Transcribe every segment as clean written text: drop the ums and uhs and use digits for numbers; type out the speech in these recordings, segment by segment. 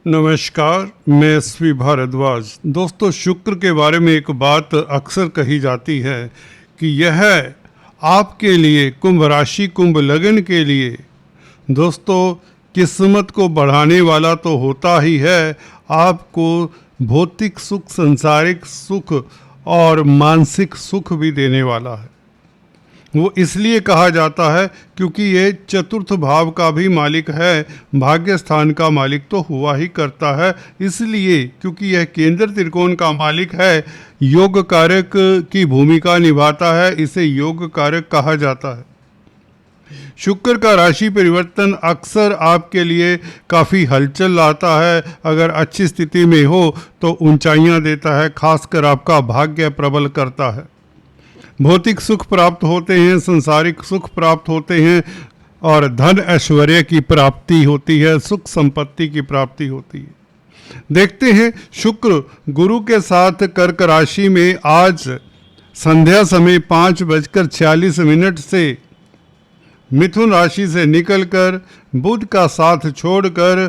नमस्कार, मैं एसवी भारद्वाज। दोस्तों, शुक्र के बारे में एक बात अक्सर कही जाती है कि यह आपके लिए कुंभ राशि, कुंभ लगन के लिए दोस्तों किस्मत को बढ़ाने वाला तो होता ही है, आपको भौतिक सुख, सांसारिक सुख और मानसिक सुख भी देने वाला है। वो इसलिए कहा जाता है क्योंकि ये चतुर्थ भाव का भी मालिक है, भाग्य स्थान का मालिक तो हुआ ही करता है। इसलिए क्योंकि यह केंद्र त्रिकोण का मालिक है, योग कारक की भूमिका निभाता है, इसे योग कारक कहा जाता है। शुक्र का राशि परिवर्तन अक्सर आपके लिए काफ़ी हलचल लाता है। अगर अच्छी स्थिति में हो तो ऊंचाइयां देता है, खासकर आपका भाग्य प्रबल करता है। भौतिक सुख प्राप्त होते हैं, संसारिक सुख प्राप्त होते हैं और धन ऐश्वर्य की प्राप्ति होती है, सुख संपत्ति की प्राप्ति होती है। देखते हैं शुक्र गुरु के साथ कर्क राशि में आज संध्या समय 5:46 से मिथुन राशि से निकलकर बुध का साथ छोड़कर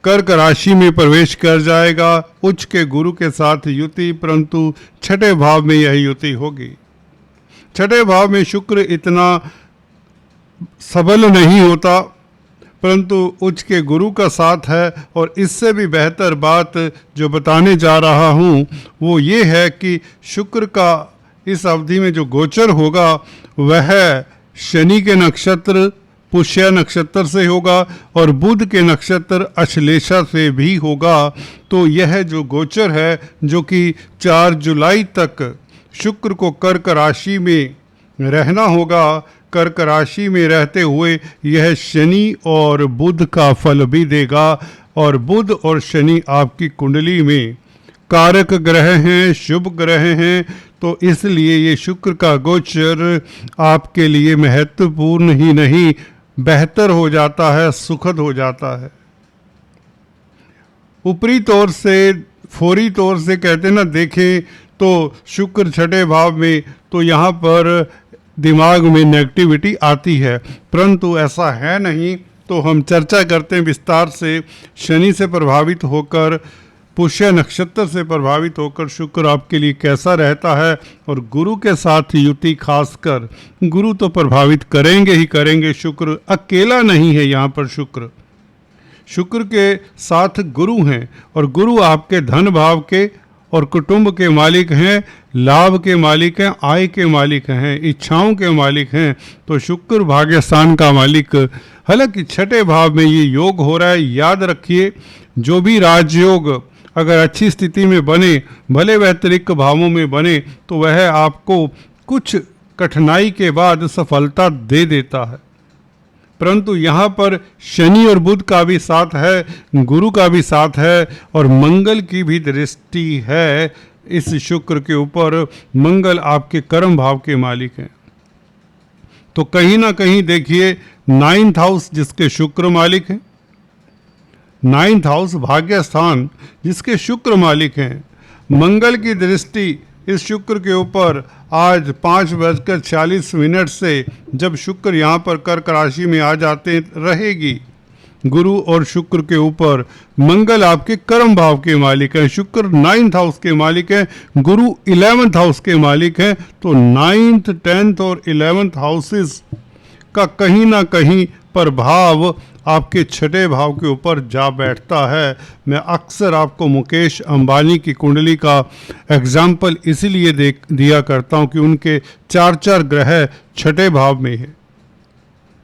कर्क राशि में प्रवेश कर जाएगा। उच्च के गुरु के साथ युति, परंतु छठे भाव में यह युति होगी। छठे भाव में शुक्र इतना सबल नहीं होता, परंतु उच्च के गुरु का साथ है। और इससे भी बेहतर बात जो बताने जा रहा हूँ वो ये है कि शुक्र का इस अवधि में जो गोचर होगा वह शनि के नक्षत्र पुष्य नक्षत्र से होगा और बुध के नक्षत्र अश्लेषा से भी होगा। तो यह जो गोचर है, जो कि 4 जुलाई तक शुक्र को कर्क राशि में रहना होगा, कर्क राशि में रहते हुए यह शनि और बुध का फल भी देगा। और बुध और शनि आपकी कुंडली में कारक ग्रह हैं, शुभ ग्रह हैं, तो इसलिए ये शुक्र का गोचर आपके लिए महत्वपूर्ण ही नहीं, बेहतर हो जाता है, सुखद हो जाता है। ऊपरी तौर से, फौरी तौर से कहते ना देखें तो शुक्र छठे भाव में, तो यहाँ पर दिमाग में नेगेटिविटी आती है, परंतु ऐसा है नहीं। तो हम चर्चा करते हैं विस्तार से। शनि से प्रभावित होकर, पुष्य नक्षत्र से प्रभावित होकर शुक्र आपके लिए कैसा रहता है। और गुरु के साथ युति, खासकर गुरु तो प्रभावित करेंगे ही करेंगे। शुक्र अकेला नहीं है यहाँ पर, शुक्र के साथ गुरु हैं और गुरु आपके धन भाव के और कुटुंब के मालिक हैं, लाभ के मालिक हैं, आय के मालिक हैं, इच्छाओं के मालिक हैं। तो शुक्र भाग्यस्थान का मालिक, हालांकि छठे भाव में ये योग हो रहा है। याद रखिए, जो भी राजयोग अगर अच्छी स्थिति में बने, भले वह त्रिक भावों में बने, तो वह आपको कुछ कठिनाई के बाद सफलता दे देता है। परंतु यहाँ पर शनि और बुध का भी साथ है, गुरु का भी साथ है और मंगल की भी दृष्टि है इस शुक्र के ऊपर। मंगल आपके कर्म भाव के मालिक हैं। तो कहीं ना कहीं देखिए, 9th हाउस जिसके शुक्र मालिक हैं, 9th हाउस भाग्य स्थान जिसके शुक्र मालिक हैं, मंगल की दृष्टि इस शुक्र के ऊपर आज 5:46 से जब शुक्र यहाँ पर कर्क राशि में आ जाते रहेगी। गुरु और शुक्र के ऊपर मंगल आपके कर्म भाव के मालिक हैं, शुक्र 9th हाउस के मालिक हैं, गुरु 11th हाउस के मालिक हैं। तो 9th, 10th और 11th हाउसेस का कहीं ना कहीं प्रभाव आपके छठे भाव के ऊपर जा बैठता है। मैं अक्सर आपको मुकेश अंबानी की कुंडली का एग्जाम्पल इसीलिए दिया करता हूं कि उनके 4 ग्रह छठे भाव में है।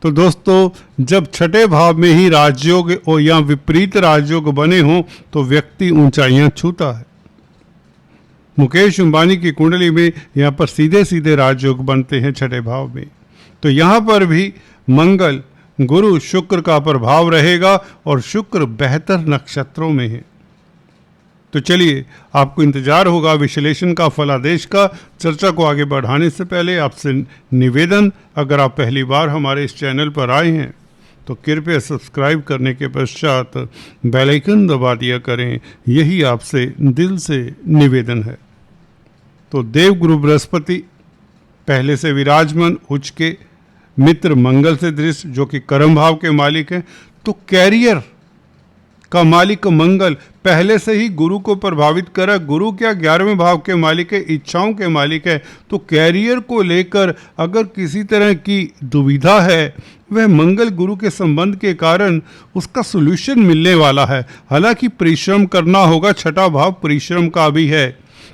तो दोस्तों, जब छठे भाव में ही राजयोग या विपरीत राजयोग बने हों तो व्यक्ति ऊंचाइयां छूता है। मुकेश अंबानी की कुंडली में यहाँ पर सीधे सीधे राजयोग बनते हैं छठे भाव में। तो यहाँ पर भी मंगल, गुरु, शुक्र का प्रभाव रहेगा और शुक्र बेहतर नक्षत्रों में है। तो चलिए, आपको इंतजार होगा विश्लेषण का, फलादेश का। चर्चा को आगे बढ़ाने से पहले आपसे निवेदन, अगर आप पहली बार हमारे इस चैनल पर आए हैं तो कृपया सब्सक्राइब करने के पश्चात बेल आइकन दबा दिया करें, यही आपसे दिल से निवेदन है। तो देवगुरु बृहस्पति पहले से विराजमान, उच्च के मित्र मंगल से दृष्ट जो कि कर्म भाव के मालिक हैं। तो कैरियर का मालिक मंगल पहले से ही गुरु को प्रभावित करा। गुरु क्या 11वें भाव के मालिक है, इच्छाओं के मालिक है। तो कैरियर को लेकर अगर किसी तरह की दुविधा है, वह मंगल गुरु के संबंध के कारण उसका सॉल्यूशन मिलने वाला है। हालांकि परिश्रम करना होगा, छठा भाव परिश्रम का भी है,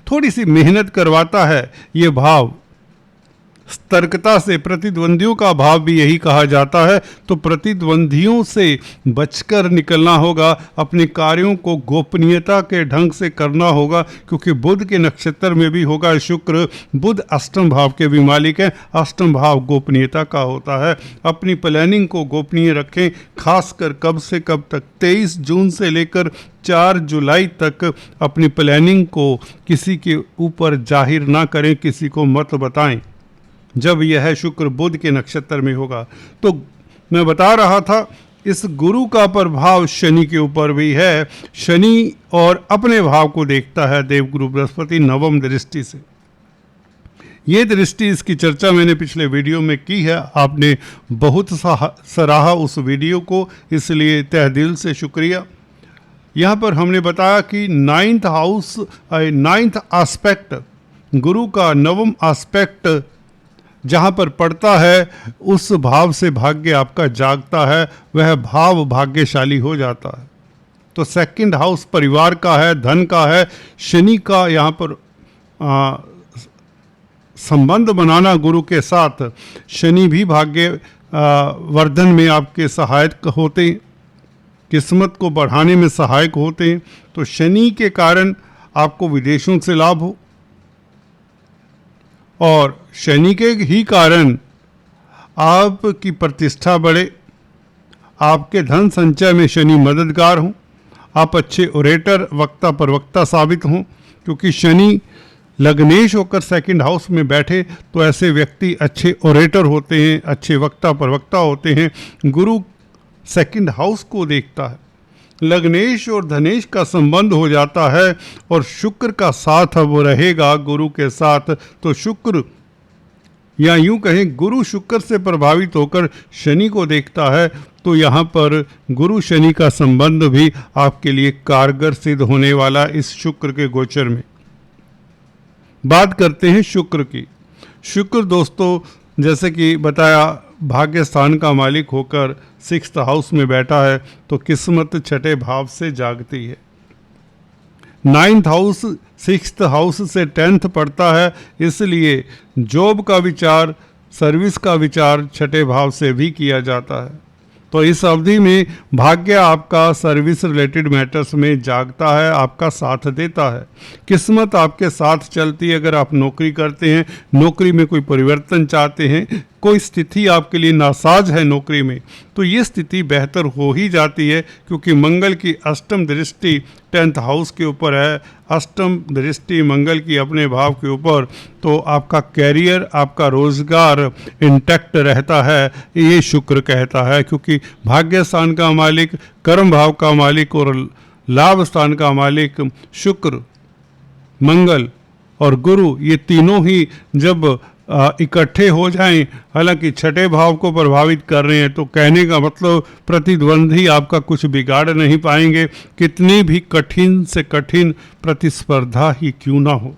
थोड़ी सी मेहनत करवाता है ये भाव। सतर्कता से, प्रतिद्वंदियों का भाव भी यही कहा जाता है, तो प्रतिद्वंदियों से बचकर निकलना होगा। अपने कार्यों को गोपनीयता के ढंग से करना होगा, क्योंकि बुध के नक्षत्र में भी होगा शुक्र। बुध अष्टम भाव के भी मालिक है, अष्टम भाव गोपनीयता का होता है। अपनी प्लानिंग को गोपनीय रखें, खासकर कब से कब तक, 23 जून से लेकर 4 जुलाई तक अपनी प्लानिंग को किसी के ऊपर जाहिर ना करें, किसी को मत बताएं जब यह शुक्र बुध के नक्षत्र में होगा। तो मैं बता रहा था इस गुरु का प्रभाव शनि के ऊपर भी है। शनि और अपने भाव को देखता है देवगुरु बृहस्पति नवम दृष्टि से। ये दृष्टि, इसकी चर्चा मैंने पिछले वीडियो में की है, आपने बहुत सराहा उस वीडियो को, इसलिए तहे दिल से शुक्रिया। यहाँ पर हमने बताया कि 9th हाउस, 9th एस्पेक्ट, गुरु का 9वां एस्पेक्ट जहाँ पर पड़ता है, उस भाव से भाग्य आपका जागता है, वह भाव भाग्यशाली हो जाता है। तो 2nd हाउस परिवार का है, धन का है। शनि का यहाँ पर संबंध बनाना गुरु के साथ, शनि भी भाग्य वर्धन में आपके सहायक होते हैं, किस्मत को बढ़ाने में सहायक होते हैं। तो शनि के कारण आपको विदेशों से लाभ हो, और शनि के ही कारण आपकी प्रतिष्ठा बढ़े, आपके धन संचय में शनि मददगार हों, आप अच्छे ओरेटर, वक्ता प्रवक्ता साबित हों। क्योंकि शनि लग्नेश होकर 2nd हाउस में बैठे तो ऐसे व्यक्ति अच्छे ओरेटर होते हैं, अच्छे वक्ता प्रवक्ता होते हैं। गुरु 2nd हाउस को देखता है, लग्नेश और धनेश का संबंध हो जाता है, और शुक्र का साथ अब रहेगा गुरु के साथ। तो शुक्र, या यूं कहें गुरु शुक्र से प्रभावित होकर शनि को देखता है, तो यहाँ पर गुरु शनि का संबंध भी आपके लिए कारगर सिद्ध होने वाला इस शुक्र के गोचर में। बात करते हैं शुक्र की। शुक्र दोस्तों, जैसे कि बताया, भाग्य स्थान का मालिक होकर 6th हाउस में बैठा है, तो किस्मत 6ठे भाव से जागती है। 9th हाउस 6th हाउस से 10th पड़ता है, इसलिए जॉब का विचार, सर्विस का विचार 6ठे भाव से भी किया जाता है। तो इस अवधि में भाग्य आपका सर्विस रिलेटेड मैटर्स में जागता है, आपका साथ देता है। किस्मत आपके साथ चलती है। अगर आप नौकरी करते हैं, नौकरी में कोई परिवर्तन चाहते हैं, कोई स्थिति आपके लिए नासाज है नौकरी में, तो ये स्थिति बेहतर हो ही जाती है, क्योंकि मंगल की अष्टम दृष्टि 10th हाउस के ऊपर है। अष्टम दृष्टि मंगल की अपने भाव के ऊपर, तो आपका कैरियर, आपका रोजगार इंटैक्ट रहता है, ये शुक्र कहता है। क्योंकि भाग्य स्थान का मालिक, कर्म भाव का मालिक और लाभ स्थान का मालिक शुक्र, मंगल और गुरु, ये तीनों ही जब इकट्ठे हो जाएं, हालांकि 6ठे भाव को प्रभावित कर रहे हैं, तो कहने का मतलब प्रतिद्वंदी आपका कुछ बिगाड़ नहीं पाएंगे। कितनी भी कठिन से कठिन प्रतिस्पर्धा ही क्यों ना हो,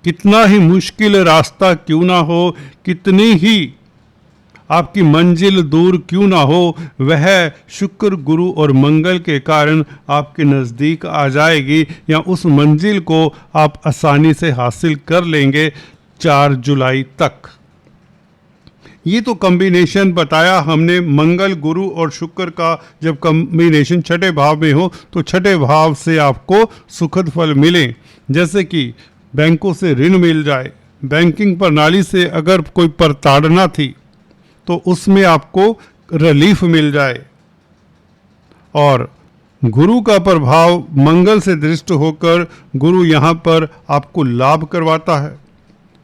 कितना ही मुश्किल रास्ता क्यों ना हो, कितनी ही आपकी मंजिल दूर क्यों ना हो, वह शुक्र, गुरु और मंगल के कारण आपके नज़दीक आ जाएगी, या उस मंजिल को आप आसानी से हासिल कर लेंगे 4 जुलाई तक। ये तो कॉम्बिनेशन बताया हमने मंगल, गुरु और शुक्र का। जब कॉम्बिनेशन 6ठे भाव में हो, तो 6ठे भाव से आपको सुखद फल मिले, जैसे कि बैंकों से ऋण मिल जाए, बैंकिंग प्रणाली से अगर कोई प्रताड़ना थी तो उसमें आपको रिलीफ मिल जाए। और गुरु का प्रभाव मंगल से दृष्ट होकर गुरु यहाँ पर आपको लाभ करवाता है।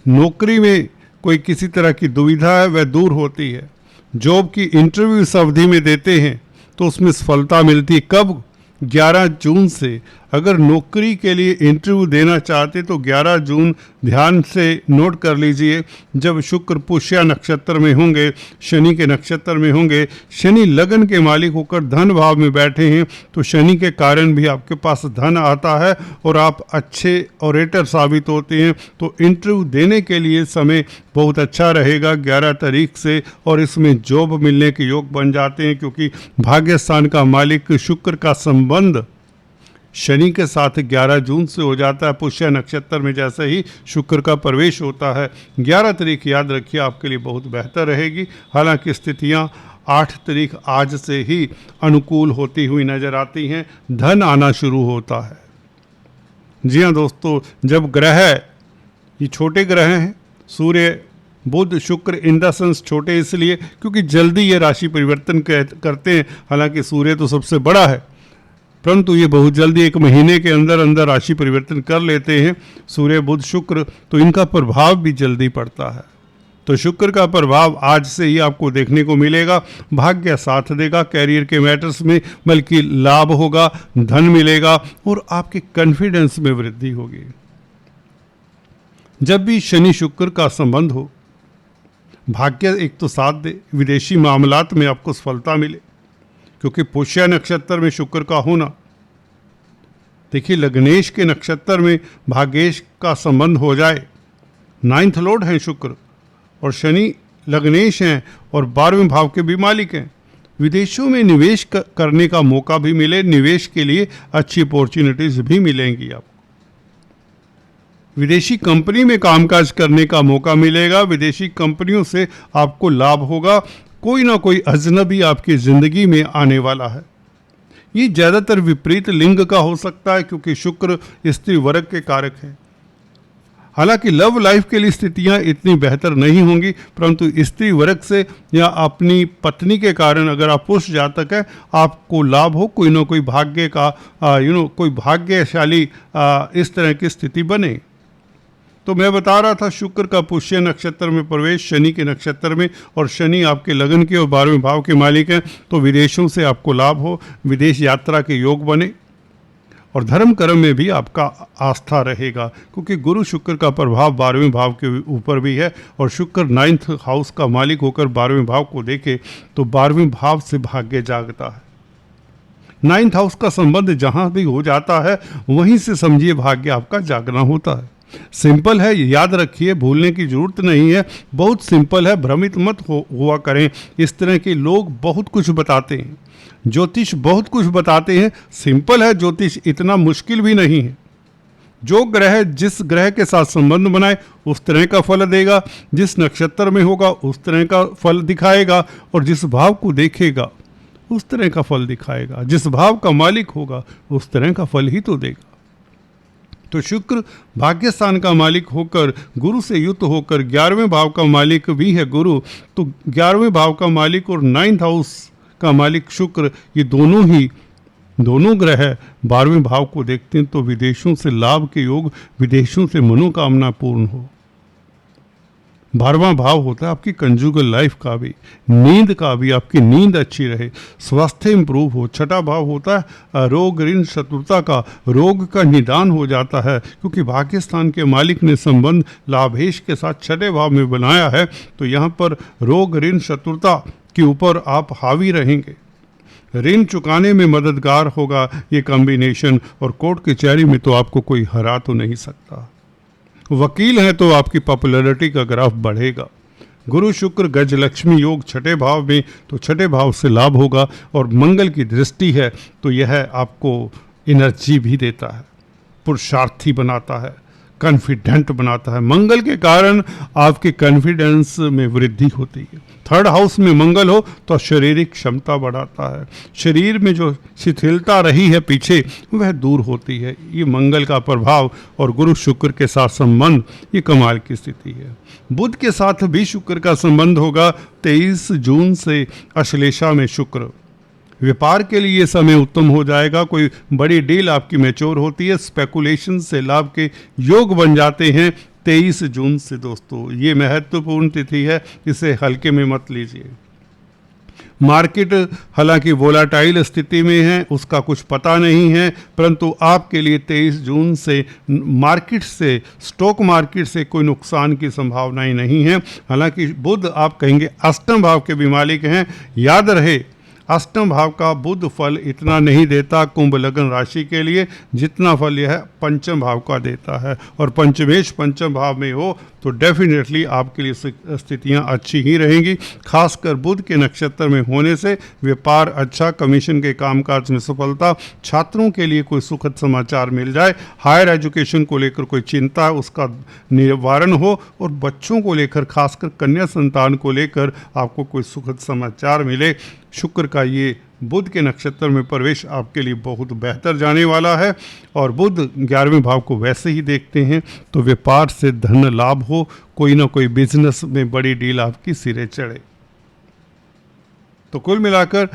नौकरी में कोई किसी तरह की दुविधा है, वह दूर होती है। जॉब की इंटरव्यू इस अवधि में देते हैं तो उसमें सफलता मिलती है। कब? 11 जून से अगर नौकरी के लिए इंटरव्यू देना चाहते तो 11 जून ध्यान से नोट कर लीजिए, जब शुक्र पुष्य नक्षत्र में होंगे, शनि के नक्षत्र में होंगे, शनि लगन के मालिक होकर धन भाव में बैठे हैं, तो शनि के कारण भी आपके पास धन आता है और आप अच्छे ऑरेटर साबित होते हैं। तो इंटरव्यू देने के लिए समय बहुत अच्छा रहेगा 11 तारीख से, और इसमें जॉब मिलने के योग बन जाते हैं, क्योंकि भाग्य स्थान का मालिक शुक्र का संबंध शनि के साथ 11 जून से हो जाता है। पुष्य नक्षत्र में जैसे ही शुक्र का प्रवेश होता है, 11 तारीख याद रखिए आपके लिए बहुत बेहतर रहेगी। हालांकि स्थितियां 8 तारीख आज से ही अनुकूल होती हुई नजर आती हैं, धन आना शुरू होता है। जी हाँ दोस्तों, जब ग्रह, ये छोटे ग्रह हैं, सूर्य Budh Shukra in the sense छोटे इसलिए क्योंकि जल्दी ये राशि परिवर्तन करते हैं। हालांकि सूर्य तो सबसे बड़ा है, परंतु ये बहुत जल्दी 1 महीने के अंदर अंदर राशि परिवर्तन कर लेते हैं, सूर्य बुध शुक्र, तो इनका प्रभाव भी जल्दी पड़ता है। तो शुक्र का प्रभाव आज से ही आपको देखने को मिलेगा। भाग्य साथ देगा कैरियर के मैटर्स में, बल्कि लाभ होगा, धन मिलेगा और आपके कॉन्फिडेंस में वृद्धि होगी। जब भी शनि शुक्र का संबंध हो, भाग्य एक तो साथ दे, विदेशी मामलात में आपको सफलता मिले, क्योंकि पुष्य नक्षत्र में शुक्र का होना, देखिए लग्नेश के नक्षत्र में भाग्येश का संबंध हो जाए, 9th लॉर्ड हैं शुक्र और शनि लग्नेश हैं और 12वें भाव के भी मालिक हैं। विदेशों में निवेश करने का मौका भी मिले, निवेश के लिए अच्छी अपॉर्चुनिटीज भी मिलेंगी आपको। विदेशी कंपनी में कामकाज करने का मौका मिलेगा, विदेशी कंपनियों से आपको लाभ होगा, कोई ना कोई अजनबी आपकी ज़िंदगी में आने वाला है। ये ज़्यादातर विपरीत लिंग का हो सकता है, क्योंकि शुक्र स्त्री वर्ग के कारक है। हालांकि लव लाइफ के लिए स्थितियां इतनी बेहतर नहीं होंगी, परंतु स्त्री वर्ग से या अपनी पत्नी के कारण अगर आप पुरुष जातक है, आपको लाभ हो, कोई ना कोई भाग्य का कोई भाग्यशाली इस तरह की स्थिति बने। तो मैं बता रहा था शुक्र का पुष्य नक्षत्र में प्रवेश, शनि के नक्षत्र में, और शनि आपके लगन के और 12वें भाव के मालिक हैं, तो विदेशों से आपको लाभ हो, विदेश यात्रा के योग बने, और धर्म कर्म में भी आपका आस्था रहेगा, क्योंकि गुरु शुक्र का प्रभाव 12वें भाव के ऊपर भी है, और शुक्र 9th हाउस का मालिक होकर 12वें भाव को देखे तो 12वें भाव से भाग्य जागता है। 9th हाउस का संबंध जहाँ भी हो जाता है, वहीं से समझिए भाग्य आपका जागना होता है। सिंपल है, याद रखिए, भूलने की जरूरत नहीं है, बहुत सिंपल है, भ्रमित मत हुआ करें। इस तरह के लोग बहुत कुछ बताते हैं, ज्योतिष बहुत कुछ बताते हैं, सिंपल है, ज्योतिष इतना मुश्किल भी नहीं है। जो ग्रह जिस ग्रह के साथ संबंध बनाए उस तरह का फल देगा, जिस नक्षत्र में होगा उस तरह का फल दिखाएगा, और जिस भाव को देखेगा उस तरह का फल दिखाएगा, जिस भाव का मालिक होगा उस तरह का फल ही तो देगा। तो शुक्र भाग्य स्थान का मालिक होकर गुरु से युक्त होकर 11वें भाव का मालिक भी है गुरु, तो 11वें भाव का मालिक और 9th हाउस का मालिक शुक्र, ये दोनों ग्रह 12वें भाव को देखते हैं, तो विदेशों से लाभ के योग, विदेशों से मनोकामना पूर्ण हो। 12वां भाव होता है आपकी कंजुगल लाइफ का भी, नींद का भी, आपकी नींद अच्छी रहे, स्वास्थ्य इंप्रूव हो। 6ठा भाव होता है रोग ऋण शत्रुता का, रोग का निदान हो जाता है, क्योंकि भाग्य स्थान के मालिक ने संबंध लाभेश के साथ 6ठे भाव में बनाया है, तो यहाँ पर रोग ऋण शत्रुता के ऊपर आप हावी रहेंगे, ऋण चुकाने में मददगार होगा ये कॉम्बिनेशन, और कोर्ट कचहरी में तो आपको कोई हरा तो नहीं सकता। वकील हैं तो आपकी पॉपुलैरिटी का ग्राफ बढ़ेगा। गुरु शुक्र गजलक्ष्मी योग 6ठे भाव में, तो 6ठे भाव से लाभ होगा, और मंगल की दृष्टि है तो यह आपको एनर्जी भी देता है, पुरुषार्थी बनाता है, कॉन्फिडेंट बनाता है। मंगल के कारण आपके कॉन्फिडेंस में वृद्धि होती है। 3rd हाउस में मंगल हो तो शारीरिक क्षमता बढ़ाता है, शरीर में जो शिथिलता रही है पीछे वह दूर होती है। ये मंगल का प्रभाव और गुरु शुक्र के साथ संबंध, ये कमाल की स्थिति है। बुध के साथ भी शुक्र का संबंध होगा 23 जून से अश्लेषा में शुक्र, व्यापार के लिए समय उत्तम हो जाएगा, कोई बड़ी डील आपकी मैच्योर होती है, स्पेकुलेशन से लाभ के योग बन जाते हैं 23 जून से। दोस्तों ये महत्वपूर्ण तिथि है, इसे हल्के में मत लीजिए। मार्केट हालांकि वोलाटाइल स्थिति में है, उसका कुछ पता नहीं है, परंतु आपके लिए 23 जून से मार्केट से, स्टॉक मार्केट से कोई नुकसान की संभावनाएं नहीं है। हालांकि बुध आप कहेंगे अष्टम भाव के भी मालिक हैं। याद रहे, अष्टम भाव का बुध फल इतना नहीं देता कुंभ लग्न राशि के लिए जितना फल यह पंचम भाव का देता है, और पंचमेश पंचम भाव में हो तो डेफिनेटली आपके लिए स्थितियां अच्छी ही रहेंगी। खासकर बुध के नक्षत्र में होने से व्यापार अच्छा, कमीशन के कामकाज में सफलता, छात्रों के लिए कोई सुखद समाचार मिल जाए, हायर एजुकेशन को लेकर कोई चिंता है उसका निवारण हो, और बच्चों को लेकर खासकर कन्या संतान को लेकर आपको कोई सुखद समाचार मिले। शुक्र का ये बुध के नक्षत्र में प्रवेश आपके लिए बहुत बेहतर जाने वाला है, और बुध 11वें भाव को वैसे ही देखते हैं तो व्यापार से धन लाभ हो, कोई ना कोई बिजनेस में बड़ी डील आपकी सिरे चढ़े। तो कुल मिलाकर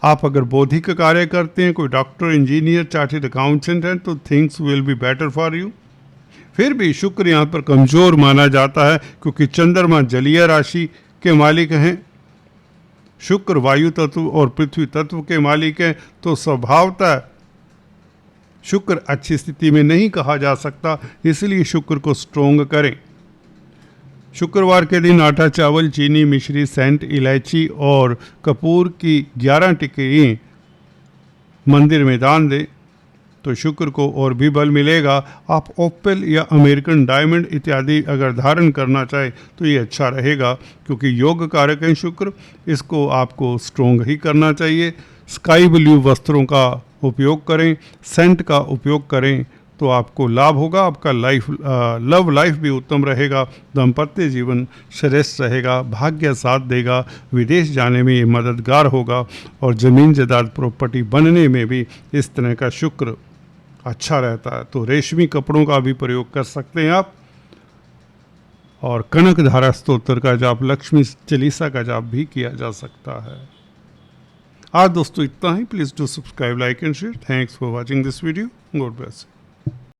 आप अगर बौद्धिक कार्य करते हैं, कोई डॉक्टर, इंजीनियर, चार्टर्ड अकाउंटेंट हैं, तो things will be better for you. फिर भी शुक्र यहाँ पर कमज़ोर माना जाता है क्योंकि चंद्रमा जलीय राशि के मालिक हैं, शुक्र वायु तत्व और पृथ्वी तत्व के मालिक हैं, तो स्वभावतः शुक्र अच्छी स्थिति में नहीं कहा जा सकता, इसलिए शुक्र को स्ट्रोंग करें। शुक्रवार के दिन आटा, चावल, चीनी, मिश्री, सेंट, इलायची और कपूर की 11 टिक्कियाँ मंदिर में दान दें तो शुक्र को और भी बल मिलेगा। आप ओपल या अमेरिकन डायमंड इत्यादि अगर धारण करना चाहे तो ये अच्छा रहेगा क्योंकि योग कारक है शुक्र, इसको आपको स्ट्रोंग ही करना चाहिए। स्काई ब्लू वस्त्रों का उपयोग करें, सेंट का उपयोग करें तो आपको लाभ होगा। आपका लव लाइफ भी उत्तम रहेगा, दाम्पत्य जीवन श्रेष्ठ रहेगा, भाग्य साथ देगा, विदेश जाने में ये मददगार होगा, और ज़मीन जायदाद प्रॉपर्टी बनने में भी इस तरह का शुक्र अच्छा रहता है। तो रेशमी कपड़ों का भी प्रयोग कर सकते हैं आप, और कनक धारा स्तोत्र का जाप, लक्ष्मी चालीसा का जाप भी किया जा सकता है। आज दोस्तों इतना ही। Please do subscribe, like and share. Thanks for watching this video. God bless.